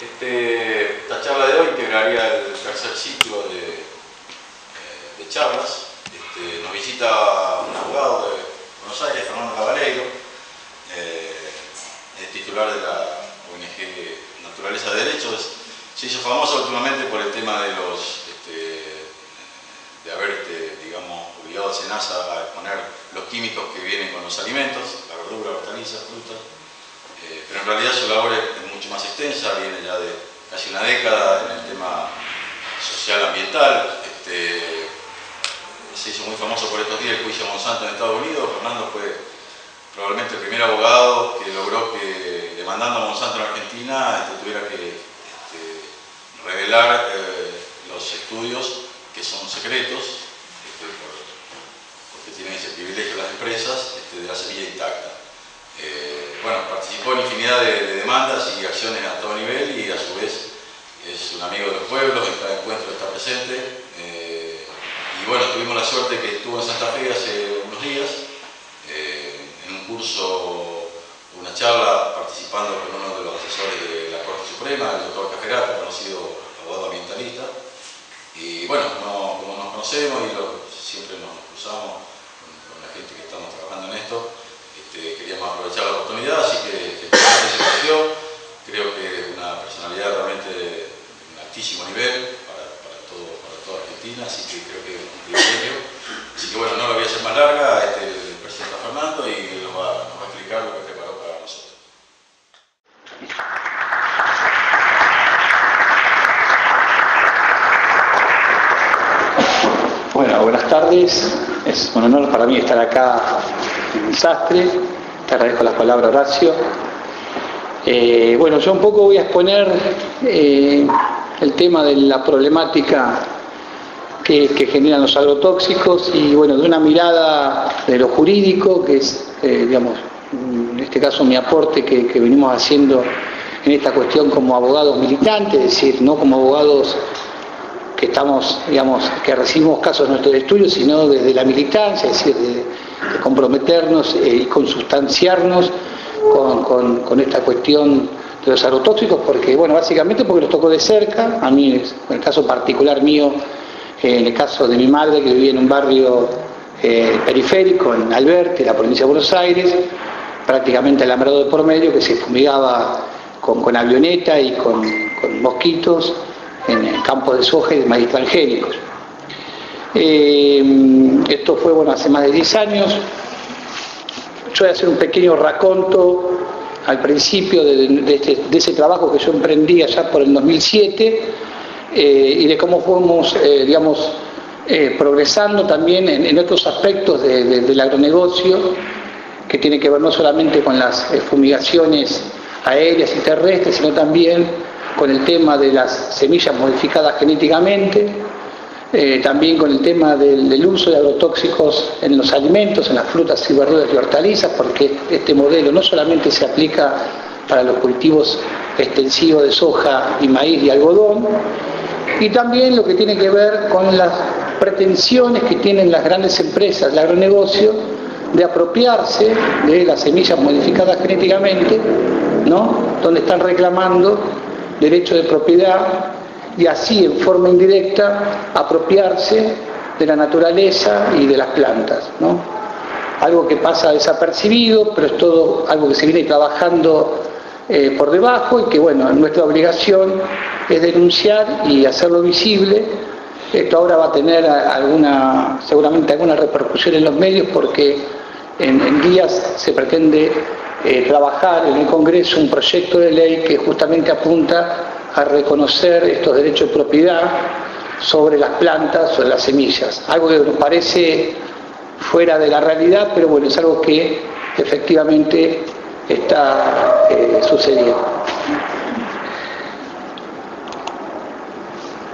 Esta charla de hoy integraría el tercer ciclo de charlas. Nos visita un abogado de Buenos Aires, Fernando Cabaleiro, es titular de la ONG Naturaleza de Derechos. Se hizo famoso últimamente por el tema de haber, digamos, obligado a SENASA a exponer los químicos que vienen con los alimentos, la verdura, hortalizas, frutas. Pero en realidad su labor es mucho más extensa, viene ya de casi una década en el tema social ambiental. Se hizo muy famoso por estos días el juicio a Monsanto en Estados Unidos. Fernando fue probablemente el primer abogado que logró que, demandando a Monsanto en Argentina, tuviera que revelar los estudios que son secretos, porque tienen ese privilegio las empresas, de la semilla intacta. Bueno, participó en infinidad de demandas y acciones a todo nivel y a su vez es un amigo de los pueblos, en cada encuentro está presente. Y bueno, tuvimos la suerte que estuvo en Santa Fe hace unos días, en un curso, una charla, participando con uno de los asesores de la Corte Suprema, el doctor Cajerato, conocido abogado ambientalista. Y bueno, como nos conocemos y siempre nos cruzamos con la gente que estamos trabajando en esto, queríamos aprovechar la oportunidad, así que se partió. Creo que es una personalidad realmente de un altísimo nivel para toda Argentina, así que creo que es un privilegio. Así que bueno, no lo voy a hacer más larga, presenta a Fernando y nos va a explicar lo que preparó para nosotros. Bueno, buenas tardes. Es un honor para mí estar acá en Sastre. Te agradezco las palabras, Horacio. Bueno, yo un poco voy a exponer el tema de la problemática que generan los agrotóxicos y bueno, de una mirada de lo jurídico, que es, digamos, en este caso mi aporte que venimos haciendo en esta cuestión como abogados militantes, es decir, no como abogados que estamos, digamos, que recibimos casos de nuestros estudios, sino desde la militancia, es decir, de comprometernos y consustanciarnos con esta cuestión de los agrotóxicos, porque, bueno, básicamente porque los tocó de cerca. A mí, en el caso particular mío, en el caso de mi madre, que vivía en un barrio periférico, en Alberti, la provincia de Buenos Aires, prácticamente alambrado de por medio, que se fumigaba con avioneta y con mosquitos en el campo de soja y de maíz transgénicos. Esto fue, bueno, hace más de 10 años. Yo voy a hacer un pequeño raconto al principio de ese trabajo que yo emprendí allá por el 2007 y de cómo fuimos, digamos, progresando también en otros aspectos del agronegocio, que tiene que ver no solamente con las fumigaciones aéreas y terrestres, sino también con el tema de las semillas modificadas genéticamente, también con el tema del uso de agrotóxicos en los alimentos, en las frutas y verduras y hortalizas, porque este modelo no solamente se aplica para los cultivos extensivos de soja y maíz y algodón, y también lo que tiene que ver con las pretensiones que tienen las grandes empresas del agronegocio de apropiarse de las semillas modificadas genéticamente, ¿no?, donde están reclamando derecho de propiedad y así en forma indirecta apropiarse de la naturaleza y de las plantas, ¿no? Algo que pasa desapercibido, pero es todo algo que se viene trabajando por debajo y que, bueno, nuestra obligación es denunciar y hacerlo visible. Esto ahora va a tener seguramente alguna repercusión en los medios, porque en días se pretende trabajar en el Congreso un proyecto de ley que justamente apunta a reconocer estos derechos de propiedad sobre las plantas, sobre las semillas. Algo que nos parece fuera de la realidad, pero bueno, es algo que efectivamente está sucediendo.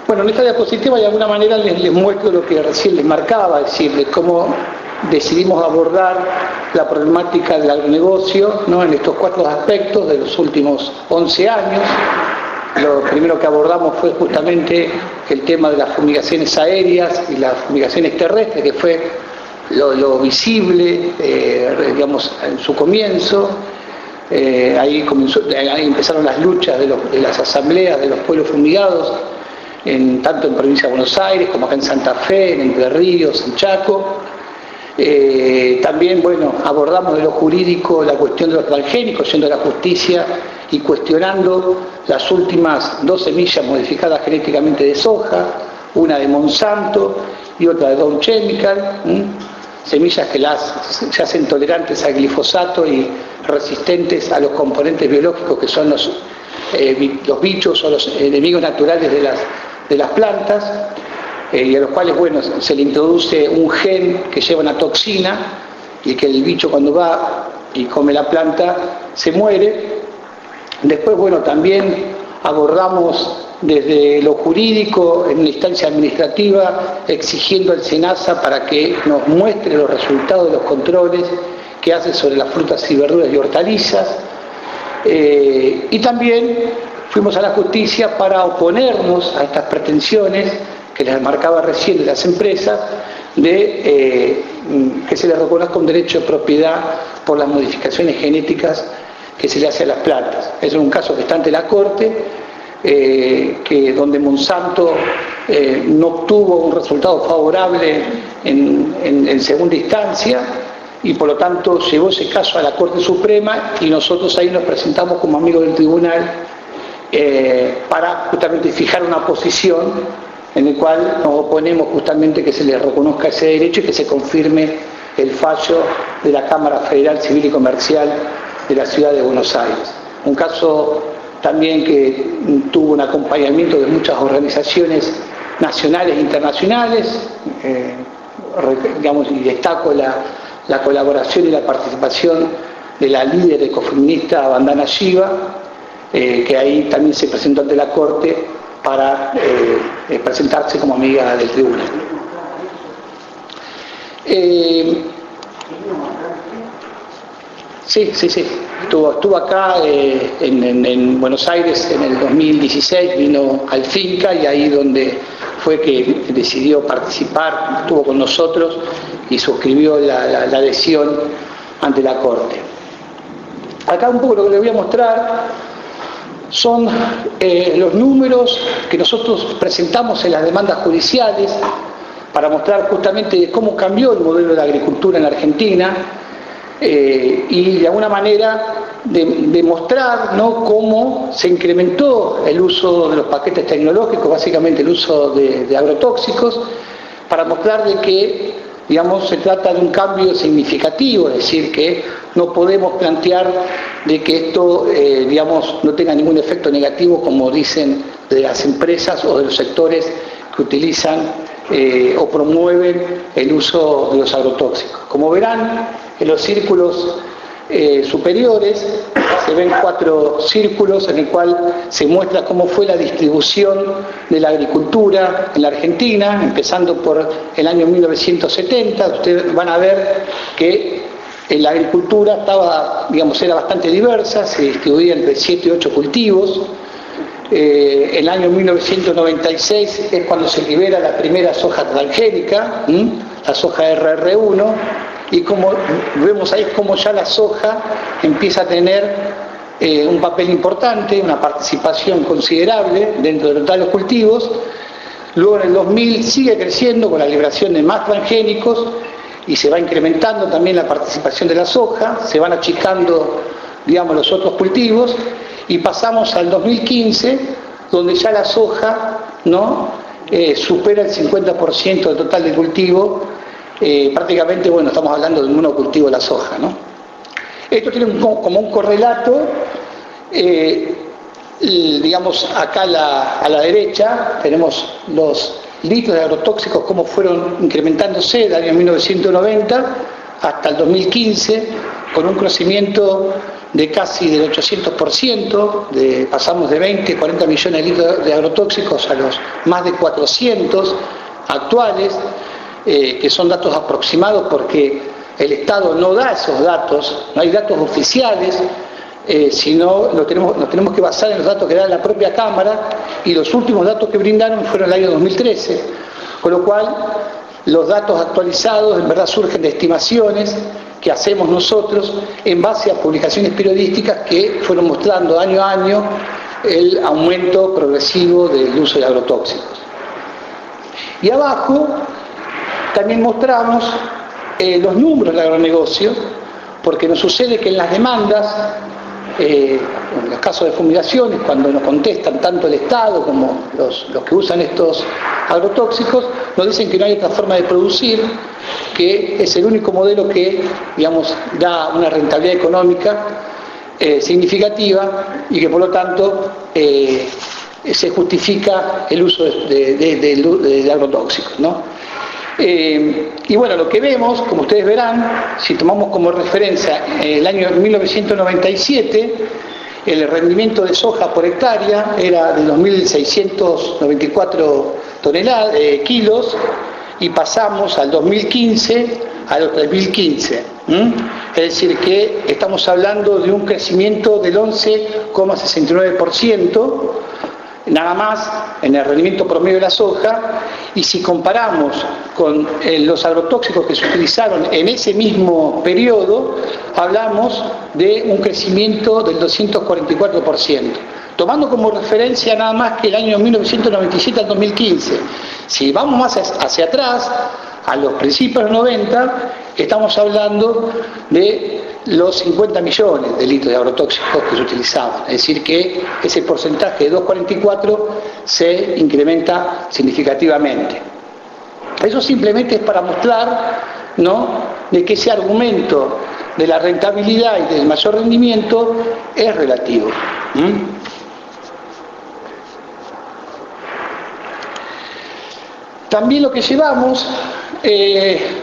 Bueno, en esta diapositiva de alguna manera les muestro lo que recién les marcaba, es decir, de cómo decidimos abordar la problemática del agronegocio, ¿no?, en estos 4 aspectos de los últimos 11 años. Lo primero que abordamos fue justamente el tema de las fumigaciones aéreas y las fumigaciones terrestres, que fue lo visible, digamos, en su comienzo. Ahí empezaron las luchas de las asambleas de los pueblos fumigados, tanto en provincia de Buenos Aires como acá en Santa Fe, en Entre Ríos, en Chaco. También, bueno, abordamos de lo jurídico la cuestión de los transgénicos, yendo a la justicia y cuestionando las últimas 2 semillas modificadas genéticamente de soja, una de Monsanto y otra de Dow Chemical, semillas que se hacen tolerantes al glifosato y resistentes a los componentes biológicos que son los bichos o los enemigos naturales de las plantas, y a los cuales, bueno, se le introduce un gen que lleva una toxina y que el bicho cuando va y come la planta se muere. Después, bueno, también abordamos desde lo jurídico en la instancia administrativa, exigiendo al SENASA para que nos muestre los resultados de los controles que hace sobre las frutas y verduras y hortalizas. Y también fuimos a la justicia para oponernos a estas pretensiones que les marcaba recién de las empresas, de que se les reconozca un derecho de propiedad por las modificaciones genéticas que se le hace a las plantas. Es un caso que está ante la Corte, donde Monsanto no obtuvo un resultado favorable en segunda instancia, y por lo tanto llevó ese caso a la Corte Suprema, y nosotros ahí nos presentamos como amigos del tribunal para justamente fijar una posición en el cual nos oponemos justamente que se les reconozca ese derecho y que se confirme el fallo de la Cámara Federal Civil y Comercial de la Ciudad de Buenos Aires. Un caso también que tuvo un acompañamiento de muchas organizaciones nacionales e internacionales, digamos, y destaco la colaboración y la participación de la líder ecofeminista Vandana Shiva, que ahí también se presentó ante la Corte para presentarse como amiga del tribunal. Sí. Estuvo acá en Buenos Aires en el 2016, vino al Finca, y ahí donde fue que decidió participar, estuvo con nosotros y suscribió la adhesión ante la Corte. Acá un poco lo que les voy a mostrar son los números que nosotros presentamos en las demandas judiciales para mostrar justamente cómo cambió el modelo de la agricultura en la Argentina, y de alguna manera demostrar, ¿no?, cómo se incrementó el uso de los paquetes tecnológicos, básicamente el uso de agrotóxicos, para mostrar de que, digamos, se trata de un cambio significativo, es decir, que no podemos plantear de que esto, digamos, no tenga ningún efecto negativo, como dicen de las empresas o de los sectores que utilizan o promueven el uso de los agrotóxicos. Como verán, en los círculos superiores se ven 4 círculos en el cual se muestra cómo fue la distribución de la agricultura en la Argentina, empezando por el año 1970. Ustedes van a ver que la agricultura era bastante diversa, se distribuía entre 7 y 8 cultivos. El año 1996 es cuando se libera la primera soja transgénica, la soja RR1, y como vemos ahí, como ya la soja empieza a tener un papel importante, una participación considerable dentro de los cultivos. Luego en el 2000 sigue creciendo con la liberación de más transgénicos y se va incrementando también la participación de la soja, se van achicando, digamos, los otros cultivos, y pasamos al 2015, donde ya la soja, ¿no?, supera el 50% del total del cultivo. Prácticamente, bueno, estamos hablando de un monocultivo de la soja, ¿no? Esto tiene como un correlato, digamos, acá a la derecha tenemos los litros de agrotóxicos, cómo fueron incrementándose del año 1990 hasta el 2015, con un crecimiento de casi del 800%, pasamos de 20, 40 millones de litros de agrotóxicos a los más de 400 actuales, que son datos aproximados porque el Estado no da esos datos, no hay datos oficiales, sino nos tenemos que basar en los datos que da la propia Cámara, y los últimos datos que brindaron fueron el año 2013, con lo cual los datos actualizados en verdad surgen de estimaciones que hacemos nosotros en base a publicaciones periodísticas que fueron mostrando año a año el aumento progresivo del uso de agrotóxicos. Y abajo también mostramos los números del agronegocio, porque nos sucede que en las demandas, en los casos de fumigaciones, cuando nos contestan tanto el Estado como los que usan estos agrotóxicos, nos dicen que no hay otra forma de producir, que es el único modelo que, digamos, da una rentabilidad económica significativa y que por lo tanto se justifica el uso de agrotóxicos, ¿no? Y bueno, lo que vemos, como ustedes verán, si tomamos como referencia el año 1997, el rendimiento de soja por hectárea era de 2.694 kilos, y pasamos al 2015 a los 3.015. Es decir, que estamos hablando de un crecimiento del 11,69%, nada más en el rendimiento promedio de la soja, y si comparamos con los agrotóxicos que se utilizaron en ese mismo periodo, hablamos de un crecimiento del 244%, tomando como referencia nada más que el año 1997 al 2015. Si vamos más hacia atrás, a los principios de los 90, estamos hablando de los 50 millones de litros de agrotóxicos que se utilizaban. Es decir, que ese porcentaje de 2,44 se incrementa significativamente. Eso simplemente es para mostrar, ¿no?, de que ese argumento de la rentabilidad y del mayor rendimiento es relativo. También lo que llevamos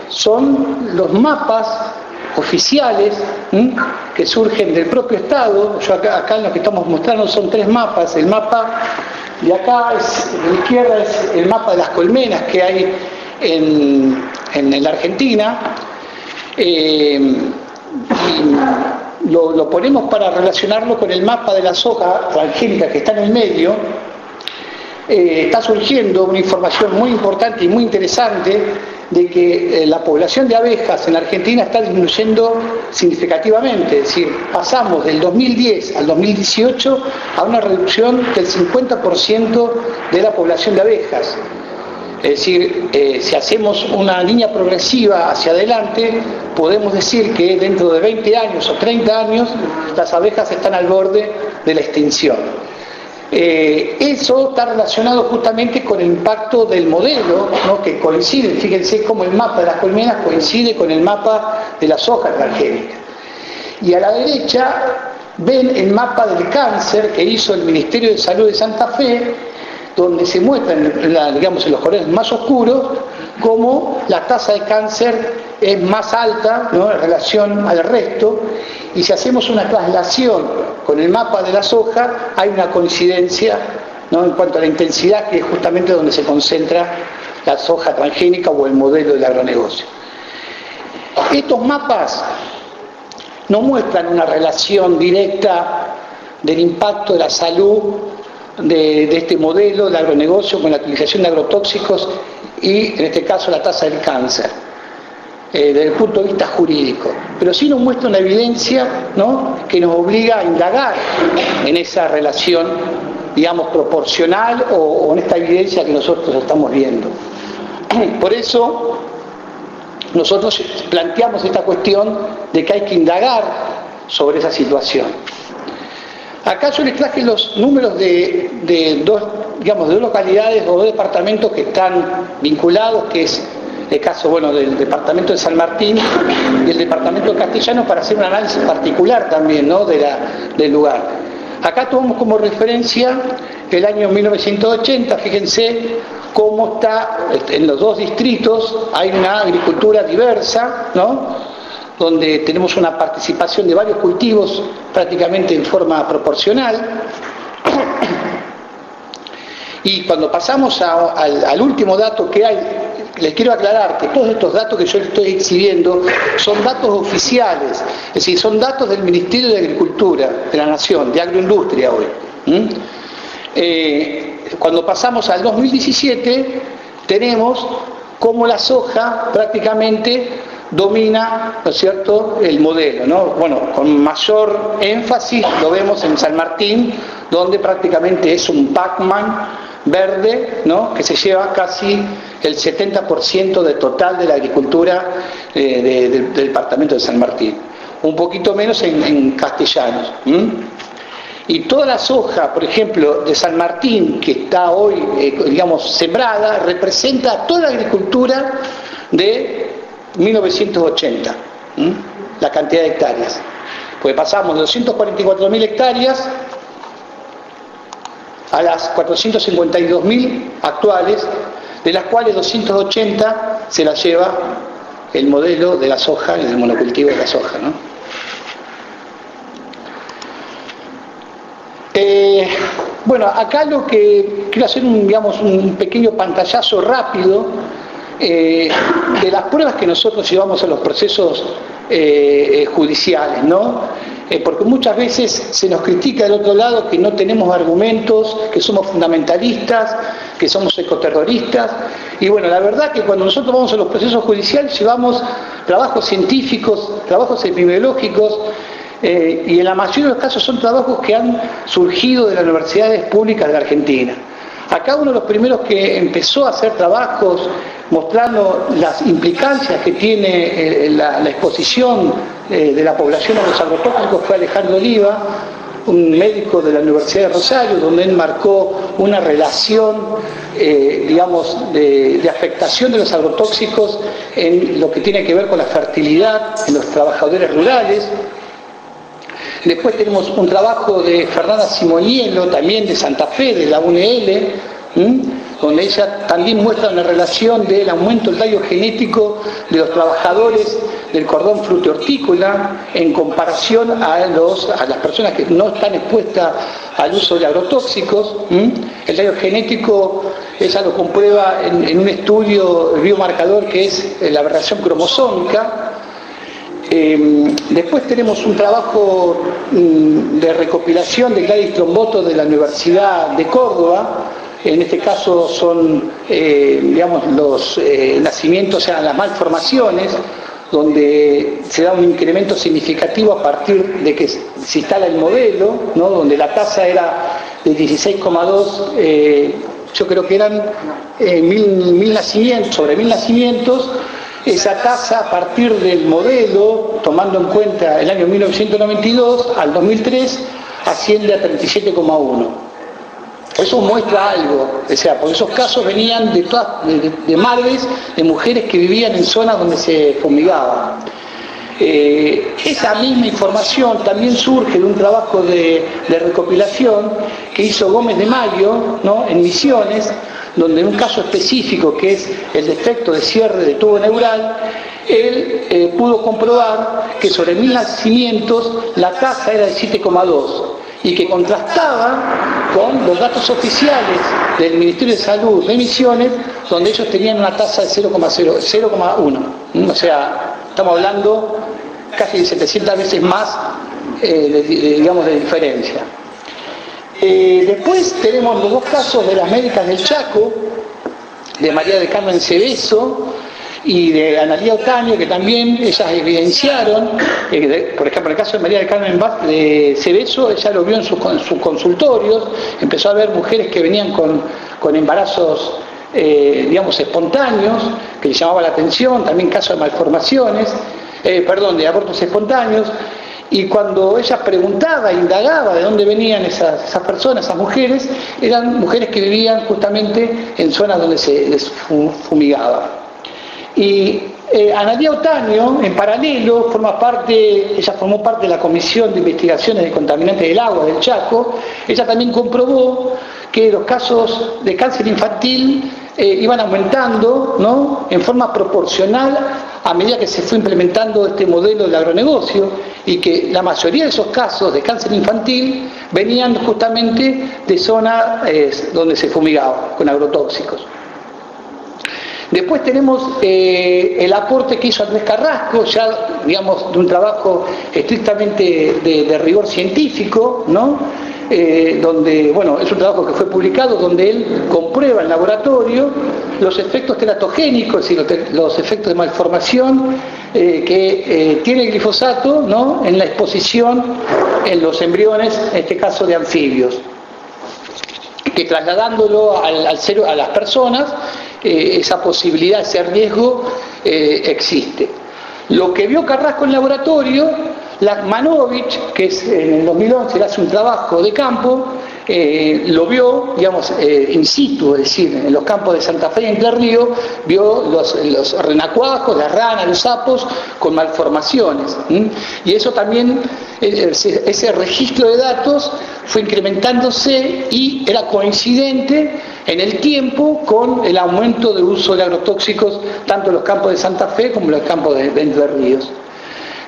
son los mapas oficiales que surgen del propio Estado. Yo acá lo que estamos mostrando son 3 mapas. El mapa de acá, de la izquierda, es el mapa de las colmenas que hay en la Argentina. Y lo ponemos para relacionarlo con el mapa de la soja transgénica que está en el medio. Está surgiendo una información muy importante y muy interesante de que la población de abejas en Argentina está disminuyendo significativamente. Es decir, pasamos del 2010 al 2018 a una reducción del 50% de la población de abejas. Es decir, si hacemos una línea progresiva hacia adelante, podemos decir que dentro de 20 años o 30 años las abejas están al borde de la extinción. Eso está relacionado justamente con el impacto del modelo, ¿no?, que coincide. Fíjense cómo el mapa de las colmenas coincide con el mapa de la soja transgénica. Y a la derecha ven el mapa del cáncer que hizo el Ministerio de Salud de Santa Fe, donde se muestra, digamos, en los colores más oscuros, cómo la tasa de cáncer es más alta, ¿no?, en relación al resto. Y si hacemos una traslación con el mapa de la soja, hay una coincidencia, ¿no?, en cuanto a la intensidad, que es justamente donde se concentra la soja transgénica o el modelo del agronegocio. Estos mapas no muestran una relación directa del impacto de la salud de este modelo del agronegocio con la utilización de agrotóxicos y, en este caso, la tasa del cáncer, desde el punto de vista jurídico, pero sí nos muestra una evidencia, ¿no?, que nos obliga a indagar en esa relación, digamos, proporcional o en esta evidencia que nosotros estamos viendo. Por eso nosotros planteamos esta cuestión de que hay que indagar sobre esa situación. Acá yo les traje los números de dos localidades o 2 departamentos que están vinculados, que es el caso, bueno, del departamento de San Martín y el departamento de Castellano, para hacer un análisis particular también, ¿no?, del lugar. Acá tomamos como referencia el año 1980, fíjense cómo está en los 2 distritos, hay una agricultura diversa, ¿no?, donde tenemos una participación de varios cultivos prácticamente en forma proporcional. Y cuando pasamos al último dato que hay, les quiero aclarar que todos estos datos que yo les estoy exhibiendo son datos oficiales, es decir, son datos del Ministerio de Agricultura de la Nación, de Agroindustria hoy. Cuando pasamos al 2017, tenemos cómo la soja prácticamente domina, ¿no es cierto?, el modelo, ¿no? Bueno, con mayor énfasis lo vemos en San Martín, donde prácticamente es un Pac-Man verde, ¿no?, que se lleva casi el 70% del total de la agricultura del departamento de San Martín. Un poquito menos en Castellanos. Y toda la soja, por ejemplo, de San Martín, que está hoy, digamos, sembrada, representa toda la agricultura de 1980, la cantidad de hectáreas. Pues pasamos de 244.000 hectáreas a las 452.000 actuales, de las cuales 280 se las lleva el modelo de la soja y del monocultivo de la soja, ¿no? Bueno, acá lo que quiero hacer un pequeño pantallazo rápido de las pruebas que nosotros llevamos a los procesos judiciales, ¿no? Porque muchas veces se nos critica del otro lado que no tenemos argumentos, que somos fundamentalistas, que somos ecoterroristas. Y bueno, la verdad que cuando nosotros vamos a los procesos judiciales llevamos trabajos científicos, trabajos epidemiológicos, y en la mayoría de los casos son trabajos que han surgido de las universidades públicas de la Argentina. Acá uno de los primeros que empezó a hacer trabajos mostrando las implicancias que tiene la exposición de la población a los agrotóxicos fue Alejandro Oliva, un médico de la Universidad de Rosario, donde él marcó una relación, de afectación de los agrotóxicos en lo que tiene que ver con la fertilidad en los trabajadores rurales. Después tenemos un trabajo de Fernanda Simoniello, también de Santa Fe, de la UNL, donde ella también muestra una relación del aumento del tallo genético de los trabajadores del cordón frutihortícola en comparación a las personas que no están expuestas al uso de agrotóxicos. El tallo genético, ella lo comprueba en un estudio biomarcador que es la aberración cromosómica. Después tenemos un trabajo de recopilación de Gladys Tromboto de la Universidad de Córdoba. En este caso son, los nacimientos, o sea, las malformaciones, donde se da un incremento significativo a partir de que se instala el modelo, ¿no?, donde la tasa era de 16,2, yo creo que eran 1.000 nacimientos, sobre 1.000 nacimientos. Esa tasa, a partir del modelo, tomando en cuenta el año 1992 al 2003, asciende a 37,1. Eso muestra algo, o sea, porque esos casos venían de madres, de mujeres que vivían en zonas donde se fumigaba. Esa misma información también surge de un trabajo de recopilación que hizo Gómez de Mayo, ¿no?, en Misiones, donde en un caso específico, que es el defecto de cierre de tubo neural, él pudo comprobar que sobre 1.000 nacimientos la tasa era de 7,2 y que contrastaba con los datos oficiales del Ministerio de Salud de Misiones, donde ellos tenían una tasa de 0,1. O sea, estamos hablando casi de 700 veces más de diferencia. Después tenemos los dos casos de las médicas del Chaco, de María del Carmen Cebeso y de Analía Otaño, que también ellas evidenciaron, por ejemplo, en el caso de María del Carmen de Cebeso, ella lo vio en sus consultorios, empezó a ver mujeres que venían con embarazos, espontáneos, que le llamaba la atención, también casos de malformaciones, de abortos espontáneos. Y cuando ella preguntaba, indagaba de dónde venían esas personas, esas mujeres, eran mujeres que vivían justamente en zonas donde se les fumigaba. Y Analía Otaño, en paralelo, ella formó parte de la Comisión de Investigaciones de Contaminantes del Agua del Chaco. Ella también comprobó que los casos de cáncer infantil iban aumentando, ¿no?, en forma proporcional a medida que se fue implementando este modelo del agronegocio, y que la mayoría de esos casos de cáncer infantil venían justamente de zonas donde se fumigaba con agrotóxicos. Después tenemos el aporte que hizo Andrés Carrasco, ya de un trabajo estrictamente de rigor científico, ¿no?, donde, es un trabajo que fue publicado, donde él comprueba en laboratorio los efectos teratogénicos y los efectos de malformación que tiene glifosato, ¿no?, en la exposición en los embriones, en este caso de anfibios, que trasladándolo a las personas, esa posibilidad, ese riesgo existe. Lo que vio Carrasco en laboratorio, Manovich, que es en el 2011 él hace un trabajo de campo, lo vio, digamos, in situ, es decir, en los campos de Santa Fe y Entre Ríos, vio los renacuajos, las ranas, los sapos con malformaciones. Y eso también, ese registro de datos fue incrementándose y era coincidente en el tiempo con el aumento de uso de agrotóxicos, tanto en los campos de Santa Fe como en los campos de Entre Ríos.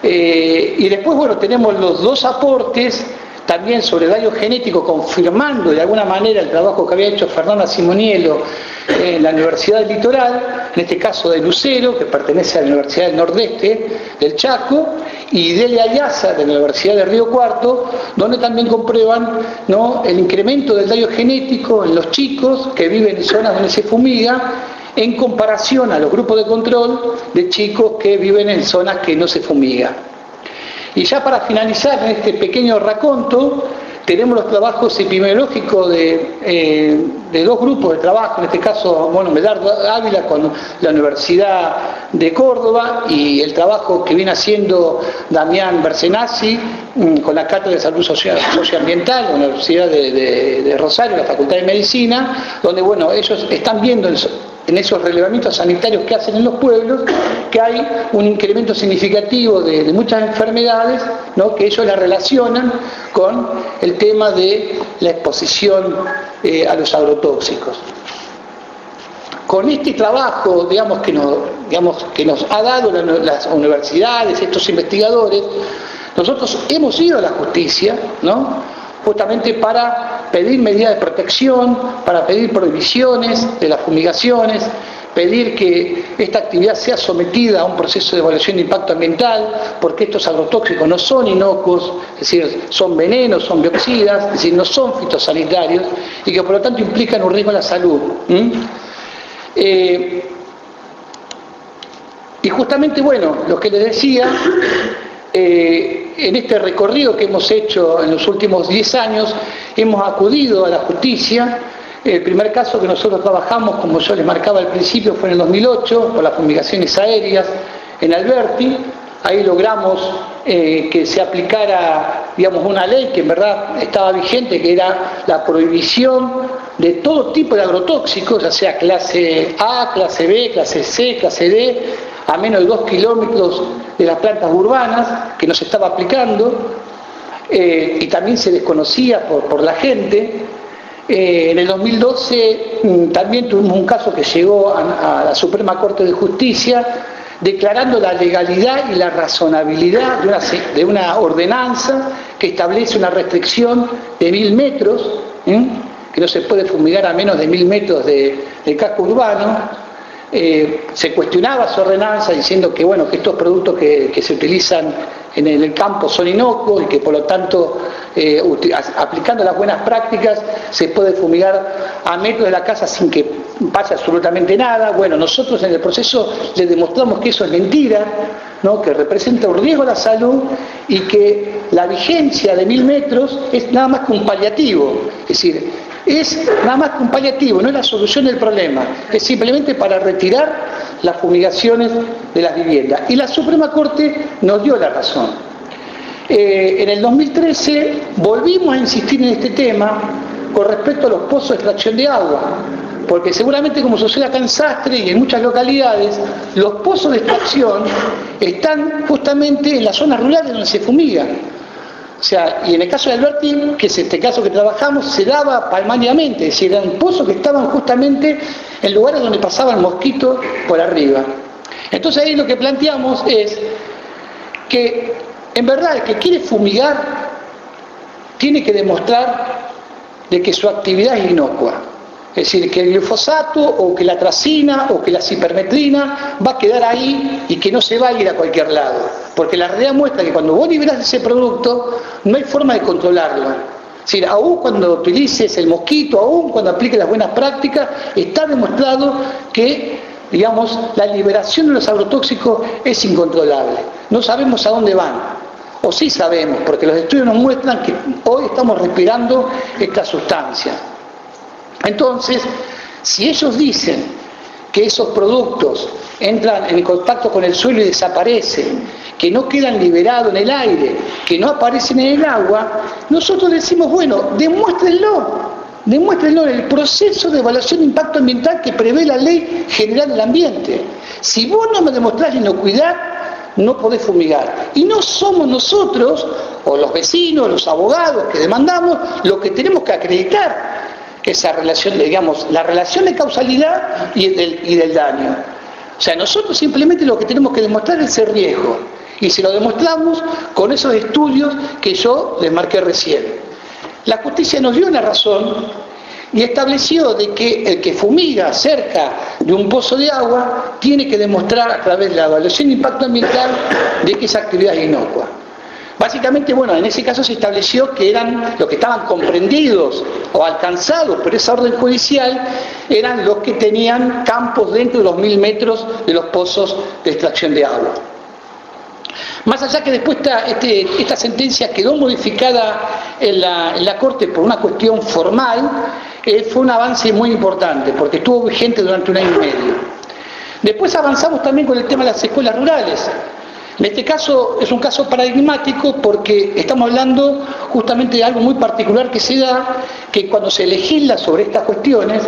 Y después, bueno, tenemos los dos aportes también sobre daño genético, confirmando de alguna manera el trabajo que había hecho Fernanda Simoniello en la Universidad del Litoral, en este caso de Lucero, que pertenece a la Universidad del Nordeste del Chaco, y Delia Ayaza, de la Universidad de Río Cuarto, donde también comprueban, ¿no?, el incremento del daño genético en los chicos que viven en zonas donde se fumiga, en comparación a los grupos de control de chicos que viven en zonas que no se fumiga. Y ya para finalizar en este pequeño raconto, tenemos los trabajos epidemiológicos de dos grupos de trabajo, en este caso, bueno, Medardo Ávila con la Universidad de Córdoba y el trabajo que viene haciendo Damián Bersenazzi con la Cátedra de Salud Socioambiental, la Universidad de Rosario, la Facultad de Medicina, donde, bueno, ellos están viendo en esos relevamientos sanitarios que hacen en los pueblos, que hay un incremento significativo de muchas enfermedades, ¿no?, que ellos la relacionan con el tema de la exposición a los agrotóxicos. Con este trabajo, digamos, que nos ha dado las universidades, estos investigadores, nosotros hemos ido a la justicia, ¿no?, justamente para pedir medidas de protección, para pedir prohibiciones de las fumigaciones, pedir que esta actividad sea sometida a un proceso de evaluación de impacto ambiental, porque estos agrotóxicos no son inocuos, es decir, son venenos, son biocidas, es decir, no son fitosanitarios, y que por lo tanto implican un riesgo a la salud. Y justamente, bueno, lo que les decía, en este recorrido que hemos hecho en los últimos 10 años, hemos acudido a la justicia. El primer caso que nosotros trabajamos, como yo les marcaba al principio, fue en el 2008, por las fumigaciones aéreas en Alberti. Ahí logramos que se aplicara, digamos, una ley que en verdad estaba vigente, que era la prohibición de todo tipo de agrotóxicos, ya sea clase A, clase B, clase C, clase D, a menos de 2 kilómetros de las plantas urbanas, que no se estaba aplicando, y también se desconocía por la gente. En el 2012 también tuvimos un caso que llegó a la Suprema Corte de Justicia, declarando la legalidad y la razonabilidad de una ordenanza que establece una restricción de 1000 metros, que no se puede fumigar a menos de 1000 metros del casco urbano. Se cuestionaba su ordenanza diciendo que, bueno, que estos productos que se utilizan en el campo son inocuos y que por lo tanto aplicando las buenas prácticas se puede fumigar a metros de la casa sin que pase absolutamente nada. Bueno, nosotros en el proceso les demostramos que eso es mentira, ¿no?, que representa un riesgo a la salud y que la vigencia de 1000 metros es nada más que un paliativo, es decir, es nada más que un paliativo, no es la solución del problema, es simplemente para retirar las fumigaciones de las viviendas. Y la Suprema Corte nos dio la razón. En el 2013 volvimos a insistir en este tema con respecto a los pozos de extracción de agua, porque seguramente, como sucede acá en Sastre y en muchas localidades, los pozos de extracción están justamente en las zonas rurales donde se fumiga. O sea, y en el caso de Alberti, que es este caso que trabajamos, se daba palmariamente, es decir, eran pozos que estaban justamente en lugares donde pasaba el mosquito por arriba. Entonces ahí lo que planteamos es que, en verdad, el que quiere fumigar tiene que demostrar de que su actividad es inocua. Es decir, que el glifosato o que la atracina o que la cipermetrina va a quedar ahí y que no se va a ir a cualquier lado. Porque la realidad muestra que cuando vos liberás ese producto no hay forma de controlarlo. Es decir, aún cuando utilices el mosquito, aún cuando apliques las buenas prácticas, está demostrado que digamos, la liberación de los agrotóxicos es incontrolable. No sabemos a dónde van, o sí sabemos, porque los estudios nos muestran que hoy estamos respirando esta sustancia. Entonces, si ellos dicen que esos productos entran en contacto con el suelo y desaparecen, que no quedan liberados en el aire, que no aparecen en el agua, nosotros decimos, bueno, demuéstrenlo en el proceso de evaluación de impacto ambiental que prevé la Ley General del Ambiente. Si vos no me demostrás la inocuidad, no podés fumigar. Y no somos nosotros, o los vecinos, los abogados que demandamos, los que tenemos que acreditar esa relación, digamos, la relación de causalidad y del daño. O sea, nosotros simplemente lo que tenemos que demostrar es el riesgo. Y si lo demostramos con esos estudios que yo les marqué recién. La justicia nos dio una razón y estableció de que el que fumiga cerca de un pozo de agua tiene que demostrar a través de la evaluación de impacto ambiental de que esa actividad es inocua. Básicamente, bueno, en ese caso se estableció que eran los que estaban comprendidos o alcanzados por esa orden judicial, eran los que tenían campos dentro de los 1000 metros de los pozos de extracción de agua. Más allá que después esta sentencia quedó modificada en la Corte por una cuestión formal, fue un avance muy importante, porque estuvo vigente durante 1 año y medio. Después avanzamos también con el tema de las escuelas rurales. En este caso es un caso paradigmático porque estamos hablando justamente de algo muy particular que se da, que cuando se legisla sobre estas cuestiones,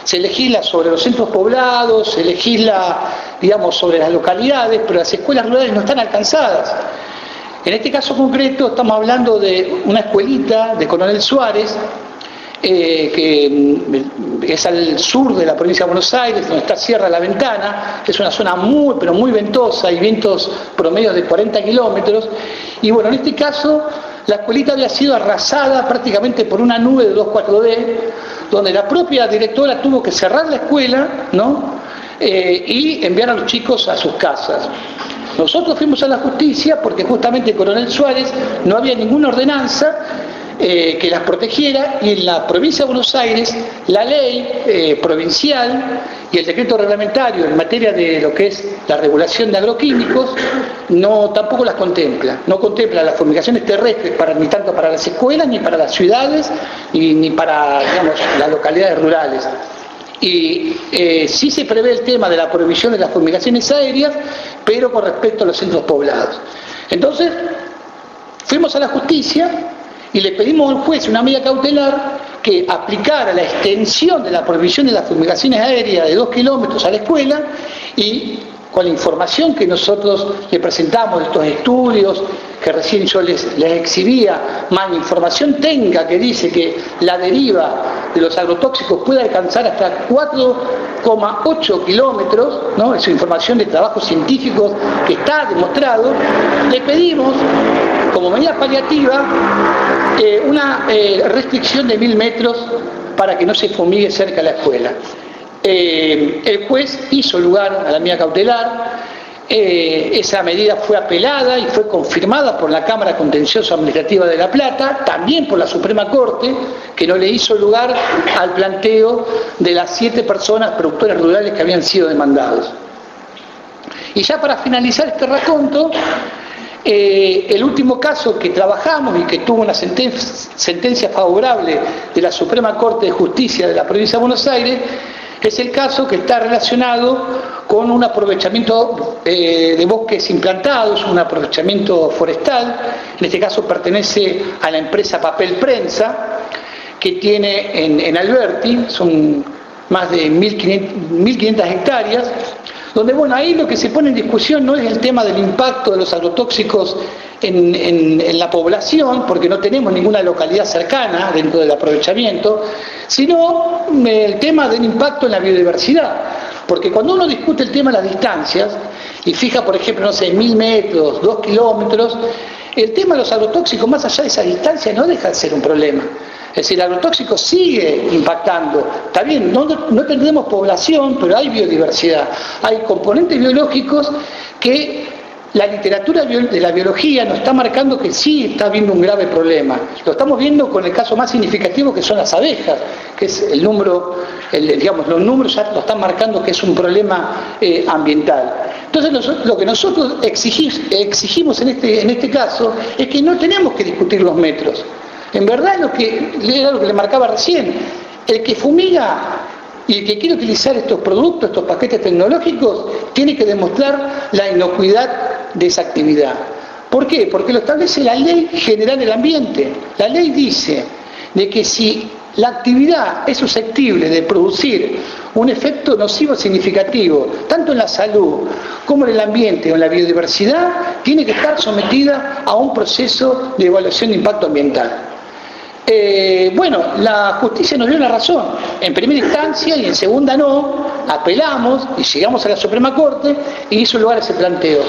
se legisla sobre los centros poblados, se legisla, digamos, sobre las localidades, pero las escuelas rurales no están alcanzadas. En este caso concreto estamos hablando de una escuelita de Coronel Suárez, que es al sur de la provincia de Buenos Aires, donde está Sierra La Ventana, que es una zona muy, pero muy ventosa, y vientos promedios de 40 kilómetros, y bueno, en este caso la escuelita había sido arrasada prácticamente por una nube de 2,4D, donde la propia directora tuvo que cerrar la escuela, ¿no? Y enviar a los chicos a sus casas. Nosotros fuimos a la justicia porque justamente Coronel Suárez no había ninguna ordenanza que las protegiera, y en la provincia de Buenos Aires la ley provincial y el decreto reglamentario en materia de lo que es la regulación de agroquímicos tampoco las contempla. No contempla las fumigaciones terrestres ni tanto para las escuelas, ni para las ciudades, ni para, digamos, las localidades rurales. Y sí se prevé el tema de la prohibición de las fumigaciones aéreas, pero con respecto a los centros poblados. Entonces, fuimos a la justicia y le pedimos al juez una medida cautelar que aplicara la extensión de la prohibición de las fumigaciones aéreas de 2 kilómetros a la escuela, y con la información que nosotros le presentamos de estos estudios, que recién yo les exhibía, más la información técnica que dice que la deriva de los agrotóxicos puede alcanzar hasta 4,8 kilómetros, ¿no? Es información de trabajos científicos que está demostrado. Le pedimos, como medida paliativa, una restricción de 1000 metros para que no se fumigue cerca de la escuela. El juez hizo lugar a la medida cautelar. Esa medida fue apelada y fue confirmada por la Cámara Contencioso Administrativa de La Plata, también por la Suprema Corte, que no le hizo lugar al planteo de las 7 personas productoras rurales que habían sido demandados. Y ya para finalizar este raconto, el último caso que trabajamos y que tuvo una sentencia favorable de la Suprema Corte de Justicia de la provincia de Buenos Aires es el caso que está relacionado con un aprovechamiento de bosques implantados, un aprovechamiento forestal. En este caso pertenece a la empresa Papel Prensa, que tiene en Alberti, son más de 1.500 hectáreas, donde, bueno, ahí lo que se pone en discusión no es el tema del impacto de los agrotóxicos en la población, porque no tenemos ninguna localidad cercana dentro del aprovechamiento, sino el tema del impacto en la biodiversidad. Porque cuando uno discute el tema de las distancias, y fija, por ejemplo, no sé, 1000 metros, 2 kilómetros, el tema de los agrotóxicos, más allá de esa distancia, no deja de ser un problema. Es decir, el agrotóxico sigue impactando. Está bien, no tendremos población, pero hay biodiversidad. Hay componentes biológicos que la literatura de la biología nos está marcando que sí está habiendo un grave problema. Lo estamos viendo con el caso más significativo, que son las abejas, que es el número, digamos, los números ya lo están marcando que es un problema ambiental. Entonces lo que nosotros exigimos en este caso es que no tenemos que discutir los metros. En verdad era lo que le marcaba recién, el que fumiga y el que quiere utilizar estos productos, estos paquetes tecnológicos, tiene que demostrar la inocuidad de esa actividad. ¿Por qué? Porque lo establece la Ley General del Ambiente. La ley dice de que si la actividad es susceptible de producir un efecto nocivo significativo, tanto en la salud como en el ambiente o en la biodiversidad, tiene que estar sometida a un proceso de evaluación de impacto ambiental. Bueno, la justicia nos dio la razón, en primera instancia y en segunda no, apelamos y llegamos a la Suprema Corte y hizo lugar a ese planteo.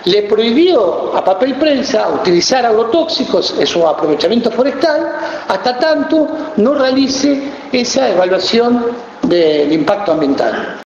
Le prohibió a Papel Prensa utilizar agrotóxicos en su aprovechamiento forestal hasta tanto no realice esa evaluación del impacto ambiental.